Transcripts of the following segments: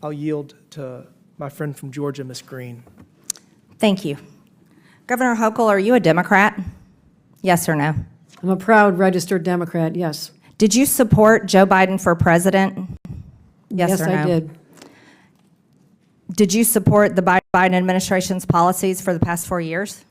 I'll yield to my friend from Georgia, Ms. Greene. Thank you. Governor Hochul, are you a Democrat? Yes or no? I'm a proud registered Democrat, yes. Did you support Joe Biden for president? Yes or no? Yes, I did. Did you support the Biden administration's policies for the past 4 years?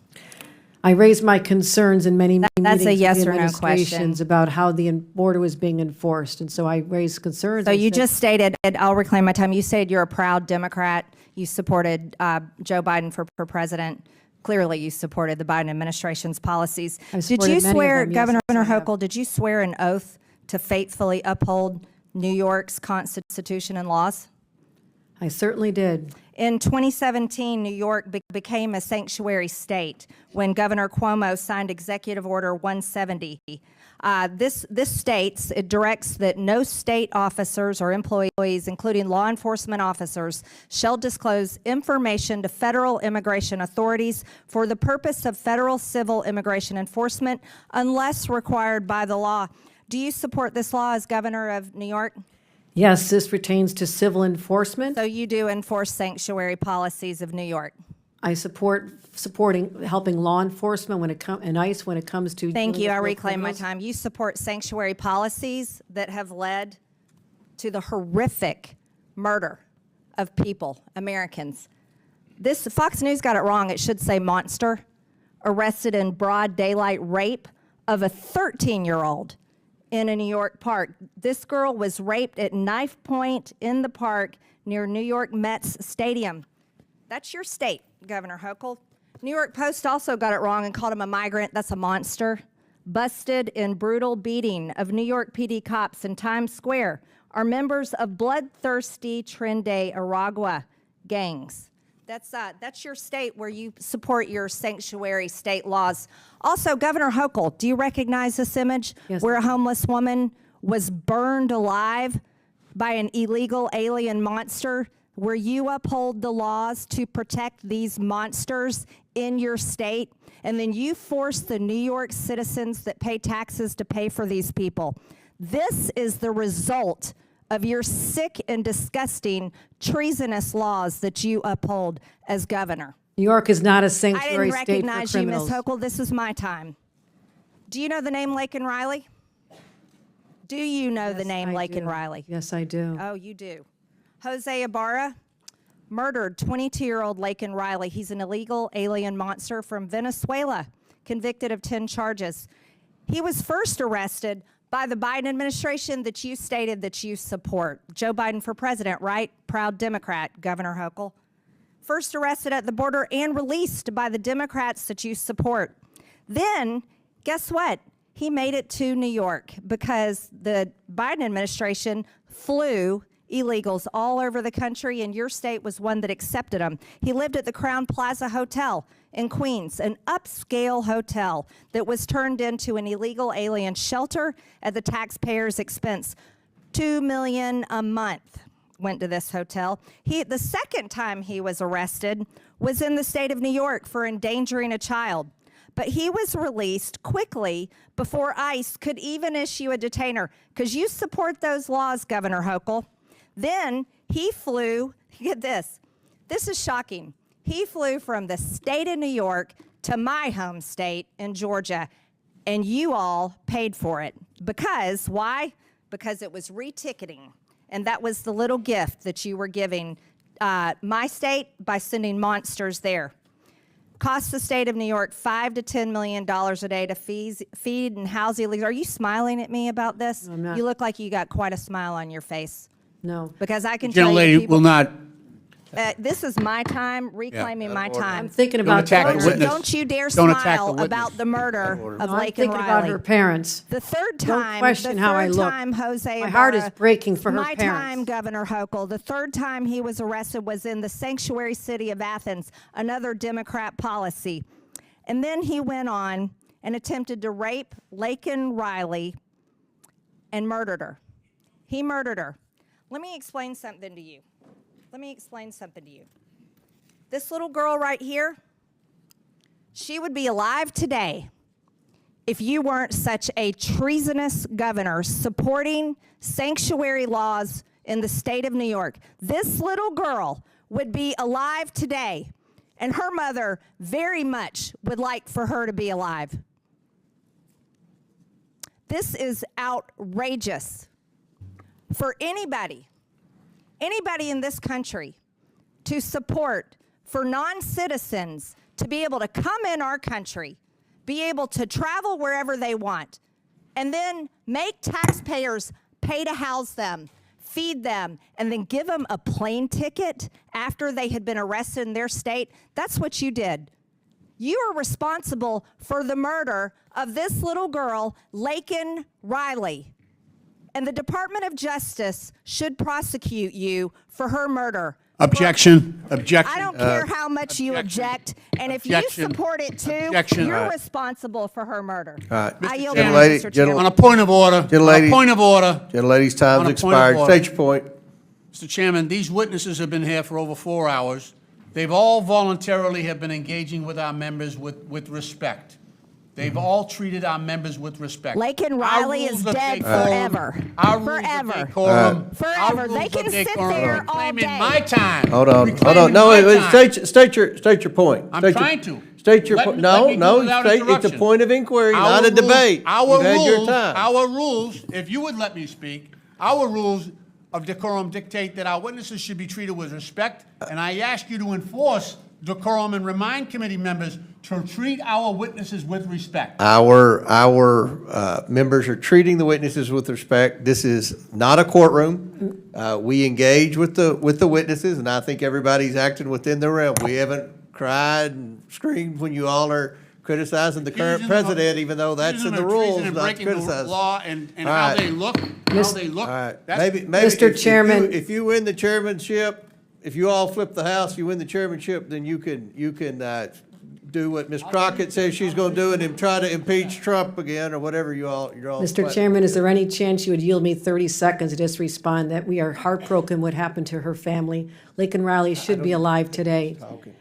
I raised my concerns in many meetings That's a yes with the or no administrations question. about how the border was being enforced, and so I raised concerns. So I you said- just stated, and I'll reclaim my time, you said you're a proud Democrat. You supported Joe Biden for president. Clearly, you supported the Biden administration's policies. I Did supported you many of swear, them, yes, Governor yes, I have. Hochul, did you swear an oath to faithfully uphold New York's Constitution and laws? I certainly did. In 2017, New York became a sanctuary state when Governor Cuomo signed Executive Order 170. This states, it directs that no state officers or employees, including law enforcement officers, shall disclose information to federal immigration authorities for the purpose of federal civil immigration enforcement unless required by the law. Do you support this law as governor of New York? Yes, this pertains to civil enforcement. So you do enforce sanctuary policies of New York? I supporting helping law enforcement when it comes and ICE when it comes to. Thank dealing you. with I real reclaim my criminals. time. You support sanctuary policies that have led to the horrific murder of people, Americans. This Fox News got it wrong. It should say monster. Arrested in broad daylight rape of a 13-year-old in a New York park. This girl was raped at knife point in the park near New York Mets Stadium. That's your state, Governor Hochul. New York Post also got it wrong and called him a migrant. That's a monster. Busted in brutal beating of New York PD cops in Times Square are members of bloodthirsty Trinidad Aragua gangs. That's your state where you support your sanctuary state laws. Also, Governor Hochul, do you recognize this image? Yes. Where a homeless woman was burned alive by an illegal alien monster, where you uphold the laws to protect these monsters in your state, and then you force the New York citizens that pay taxes to pay for these people. This is the result of your sick and disgusting treasonous laws that you uphold as governor. New York is not a I sanctuary didn't state for recognize you, criminals. Ms. Hochul. This is my time. Do you know the name Laken Riley? Do you know the Yes, name I Laken do. Riley? Yes, I do. Oh, you do. Jose Ibarra murdered 22-year-old Laken Riley. He's an illegal alien monster from Venezuela, convicted of 10 charges. He was first arrested by the Biden administration that you stated that you support. Joe Biden for president, right? Proud Democrat, Governor Hochul. First arrested at the border and released by the Democrats that you support. Then, guess what? He made it to New York because the Biden administration flew illegals all over the country, and your state was one that accepted them. He lived at the Crown Plaza Hotel in Queens, an upscale hotel that was turned into an illegal alien shelter at the taxpayers' expense. $2 million a month went to this hotel. The second time he was arrested was in the state of New York for endangering a child. But he was released quickly before ICE could even issue a detainer, because you support those laws, Governor Hochul. Then he flew, get this is shocking. He flew from the state of New York to my home state in Georgia, and you all paid for it. Because, why? Because it was reticketing, and that was the little gift that you were giving my state by sending monsters there. Costs the state of New York $5 to $10 million a day to feed and house illegals. Are you smiling at me about this? I'm not. You look like you got quite a smile on your face. No. Because I can tell you, Gentlelady people, will not. this is my time, reclaiming my I'm time. thinking about attack the parents. witness. Don't you dare Don't attack the smile witness. about the murder of I'm Laken thinking about Riley. her parents. The third Don't time, question how I look. Jose My heart is Ibarra, breaking for her my parents. time, Governor Hochul. The third time he was arrested was in the sanctuary city of Athens, another Democrat policy. And then he went on and attempted to rape Laken Riley and murdered her. He murdered her. Let me explain something to you. This little girl right here, she would be alive today if you weren't such a treasonous governor supporting sanctuary laws in the state of New York, this little girl would be alive today, and her mother very much would like for her to be alive. This is outrageous for anybody in this country to support for non-citizens to be able to come in our country, be able to travel wherever they want, and then make taxpayers pay to house them, feed them, and then give them a plane ticket after they had been arrested in their state. That's what you did. You are responsible for the murder of this little girl, Laken Riley. And the Department of Justice should prosecute you for her murder. Objection. Objection. I don't care how much you object, and if you Objection. support it too, Objection. you're All right. responsible for her murder. All right. I yield Chairman, back, lady- Mr. gentle- Chairman. On a point of order. Gentlelady- On a point of order. Gentlelady's On time's a point of expired. order. State your point. Mr. Chairman, these witnesses have been here for over 4 hours. They've all voluntarily have been engaging with our members with respect. They've all treated our members with respect. Laken Our Riley rules is of dead decorum- forever. Our rules Forever. of decorum. Forever. our They rules can of sit decorum there all reclaiming day. my time. Hold on. Reclaiming No, my wait, time. state your point. I'm State your- trying to. State your Let point. me- let me No, do without it's a interruption. point of inquiry, Our not a rules- debate. Our You've had your rules, time. our rules, if you would let me speak, our rules of decorum dictate that our witnesses should be treated with respect, and I ask you to enforce decorum and remind committee members to treat our witnesses with respect. Our members are treating the witnesses with respect. This is not a courtroom. We engage with the witnesses, and I think everybody's acting within the realm. We haven't cried and screamed when you all are criticizing the current Accusing them of- president, even though that's in accusing the them of treason rules, and not to breaking the criticize. law and All how right. they look, All right, that's- maybe. Mr. if you- Chairman. If you win the chairmanship, if you all flip the House, you win the chairmanship, then you can do what Ms. Crockett says she's gonna do and try to impeach Trump again, or whatever you're all. Mr. Chairman, is there any chance you would yield me 30 seconds to just respond that we are heartbroken what happened to her family? Laken Riley should be alive today.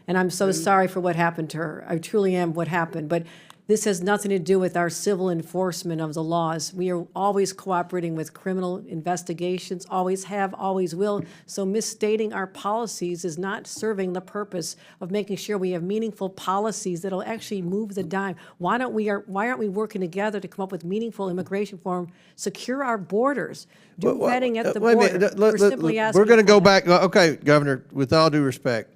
And I'm so sorry for what happened to her. I truly am what happened. But this has nothing to do with our civil enforcement of the laws. We are always cooperating with criminal investigations, always have, always will. So misstating our policies is not serving the purpose of making sure we have meaningful policies that'll actually move the dime. Why aren't we working together to come up with meaningful immigration reform, secure our borders, do vetting at the Wait a border? minute, We're simply asking. we're gonna for go that. back, okay, Governor, with all due respect.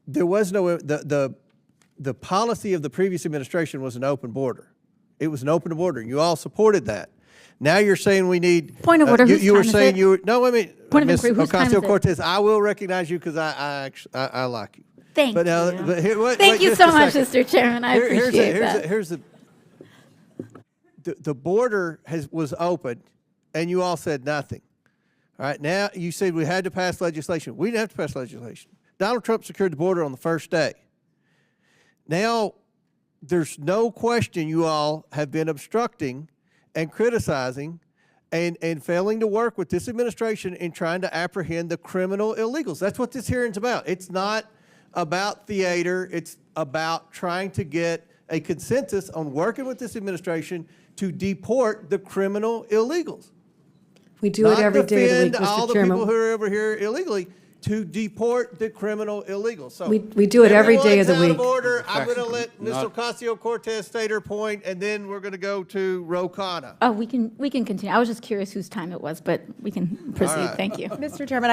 There was no, the policy of the previous administration was an open border. It was an open border. You all supported that. Now you're saying we need. Point of order, whose You were time is saying it? you were, no, wait a minute. Point of Ms. inquiry, whose time is it? Ocasio-Cortez, I will recognize you because I like you. Thank But, you. but here, wait, Thank wait you just so a much, second. Mr. Chairman. I appreciate that. Here's the border was open, and you all said nothing. All right, now you said we had to pass legislation. We didn't have to pass legislation. Donald Trump secured the border on the first day. Now, there's no question you all have been obstructing and criticizing and failing to work with this administration in trying to apprehend the criminal illegals. That's what this hearing's about. It's not about theater. It's about trying to get a consensus on working with this administration to deport the criminal illegals. We do it every day of the week, Not defend all Mr. the people Chairman. who are over here illegally, to deport the criminal illegals. So We do it every day of the everyone's out week. order. I'm going to let Ms. Not- Ocasio-Cortez state her point, and then we're going to go to Ro Khanna. Oh, we can continue. I was just curious whose time it was, but we can proceed. right. Thank you. Mr. Chairman,